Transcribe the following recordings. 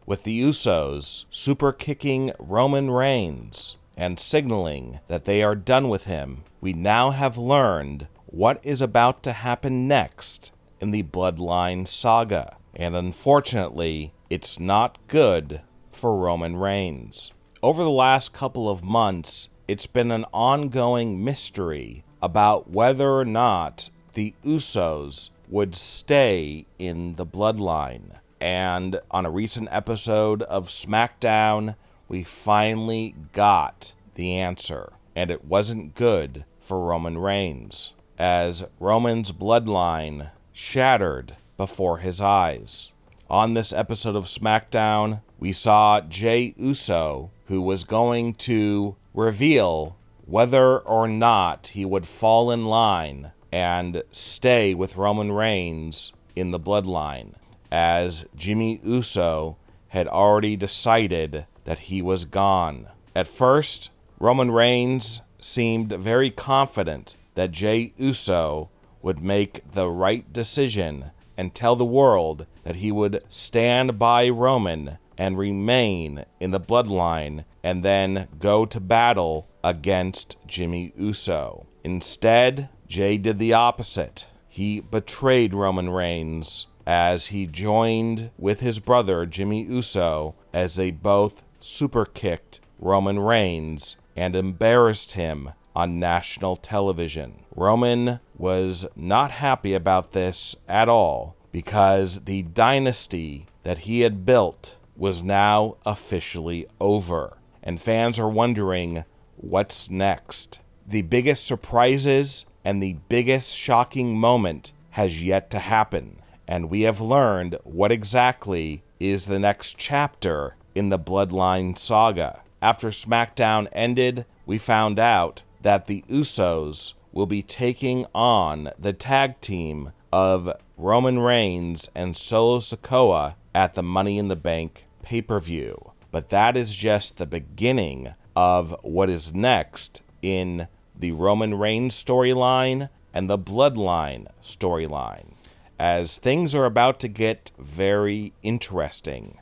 with the Usos super kicking Roman Reigns and signaling that they are done with him, we now have learned what is about to happen next in the Bloodline saga. And unfortunately, it's not good for Roman Reigns. Over the last couple of months, it's been an ongoing mystery about whether or not the Usos would stay in the Bloodline. And on a recent episode of SmackDown, we finally got the answer. And it wasn't good for Roman Reigns, as Roman's bloodline shattered before his eyes. On this episode of SmackDown, we saw Jey Uso, who was going to reveal whether or not he would fall in line and stay with Roman Reigns in the bloodline, as Jimmy Uso had already decided that he was gone. At first, Roman Reigns seemed very confident that Jey Uso would make the right decision and tell the world that he would stand by Roman and remain in the bloodline and then go to battle against Jimmy Uso. Instead, Jey did the opposite. He betrayed Roman Reigns as he joined with his brother Jimmy Uso as they both super kicked Roman Reigns and embarrassed him on national television. Roman was not happy about this at all, because the dynasty that he had built was now officially over, and fans are wondering what's next. The biggest surprises and the biggest shocking moment has yet to happen, and we have learned what exactly is the next chapter in the Bloodline saga. After SmackDown ended, we found out that the Usos will be taking on the tag team of Roman Reigns and Solo Sikoa at the Money in the Bank pay-per-view. But that is just the beginning of what is next in the Roman Reigns storyline and the Bloodline storyline, as things are about to get very interesting.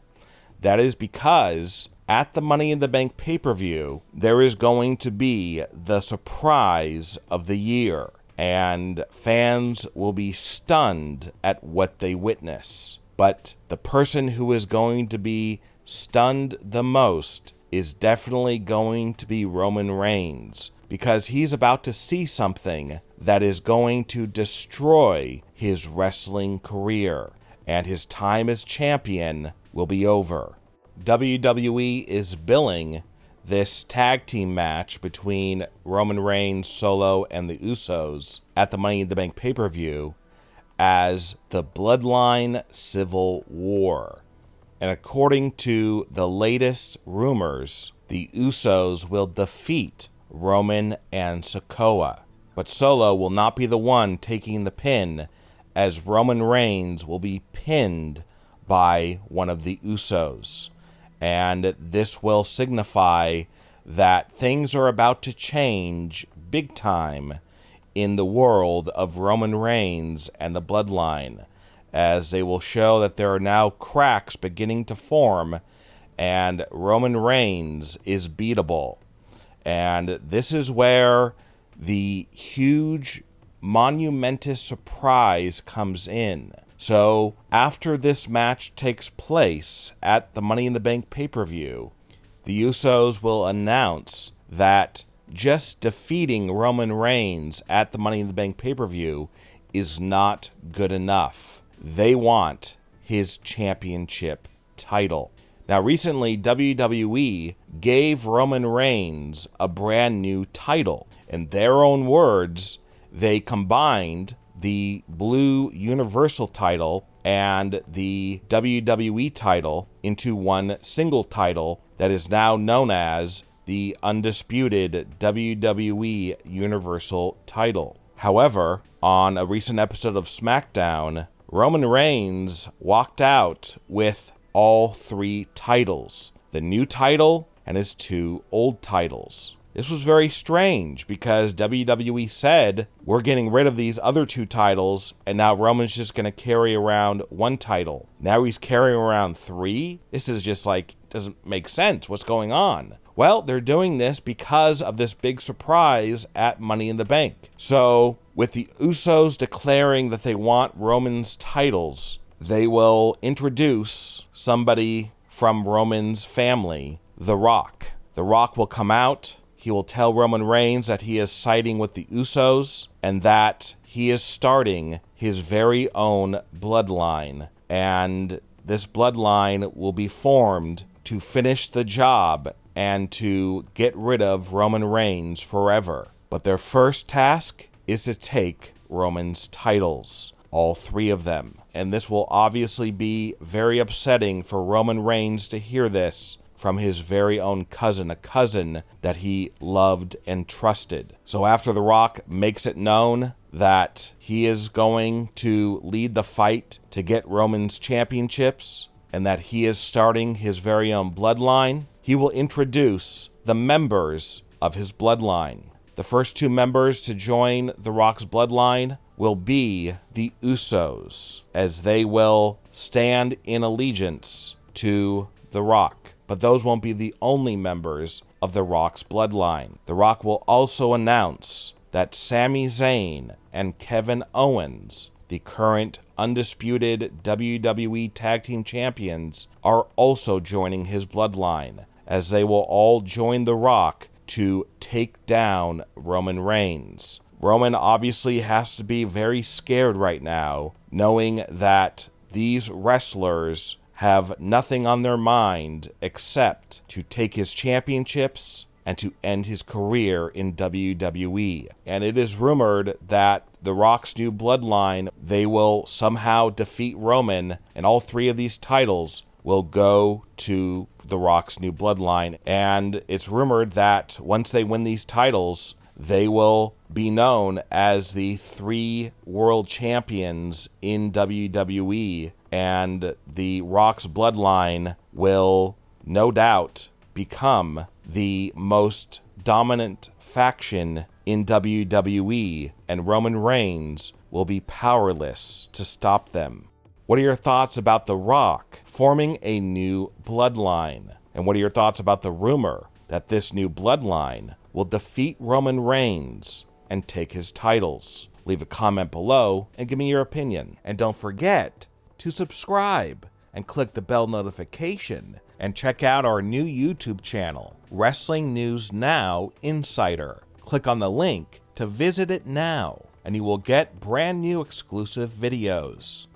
That is because at the Money in the Bank pay-per-view, there is going to be the surprise of the year, and fans will be stunned at what they witness. But the person who is going to be stunned the most is definitely going to be Roman Reigns, because he's about to see something that is going to destroy his wrestling career, and his time as champion will be over. WWE is billing this tag team match between Roman Reigns, Solo, and the Usos at the Money in the Bank pay-per-view as the Bloodline Civil War. And according to the latest rumors, the Usos will defeat Roman and Sikoa. But Solo will not be the one taking the pin, as Roman Reigns will be pinned by one of the Usos. And this will signify that things are about to change big time in the world of Roman Reigns and the Bloodline, as they will show that there are now cracks beginning to form, and Roman Reigns is beatable. And this is where the huge, monumentous surprise comes in. So, after this match takes place at the Money in the Bank pay-per-view, the Usos will announce that just defeating Roman Reigns at the Money in the Bank pay-per-view is not good enough. They want his championship title. Now, recently, WWE gave Roman Reigns a brand new title. In their own words, they combined the Blue Universal title and the WWE title into one single title that is now known as the undisputed WWE Universal title. However, on a recent episode of SmackDown, Roman Reigns walked out with all three titles, the new title and his two old titles. This was very strange because WWE said, we're getting rid of these other 2 titles, and now Roman's just going to carry around 1 title. Now he's carrying around 3? This is just like, doesn't make sense. What's going on? Well, they're doing this because of this big surprise at Money in the Bank. So, with the Usos declaring that they want Roman's titles, they will introduce somebody from Roman's family, The Rock. The Rock will come out. He will tell Roman Reigns that he is siding with the Usos and that he is starting his very own bloodline. And this bloodline will be formed to finish the job and to get rid of Roman Reigns forever. But their first task is to take Roman's titles, all 3 of them. And this will obviously be very upsetting for Roman Reigns to hear this from his very own cousin, a cousin that he loved and trusted. So after The Rock makes it known that he is going to lead the fight to get Roman's championships and that he is starting his very own bloodline, he will introduce the members of his bloodline. The first 2 members to join The Rock's bloodline will be the Usos, as they will stand in allegiance to The Rock. But those won't be the only members of The Rock's bloodline. The Rock will also announce that Sami Zayn and Kevin Owens, the current undisputed WWE Tag Team Champions, are also joining his bloodline, as they will all join The Rock to take down Roman Reigns. Roman obviously has to be very scared right now, knowing that these wrestlers have nothing on their mind except to take his championships and to end his career in WWE. And it is rumored that The Rock's new bloodline, they will somehow defeat Roman, and all 3 of these titles will go to The Rock's new bloodline. And it's rumored that once they win these titles, they will be known as the 3 world champions in WWE, and The Rock's bloodline will no doubt become the most dominant faction in WWE, and Roman Reigns will be powerless to stop them. What are your thoughts about The Rock forming a new bloodline? And what are your thoughts about the rumor that this new bloodline will defeat Roman Reigns and take his titles? Leave a comment below and give me your opinion. And don't forget to subscribe and click the bell notification and check out our new YouTube channel, Wrestling News Now Insider. Click on the link to visit it now, and you will get brand new exclusive videos.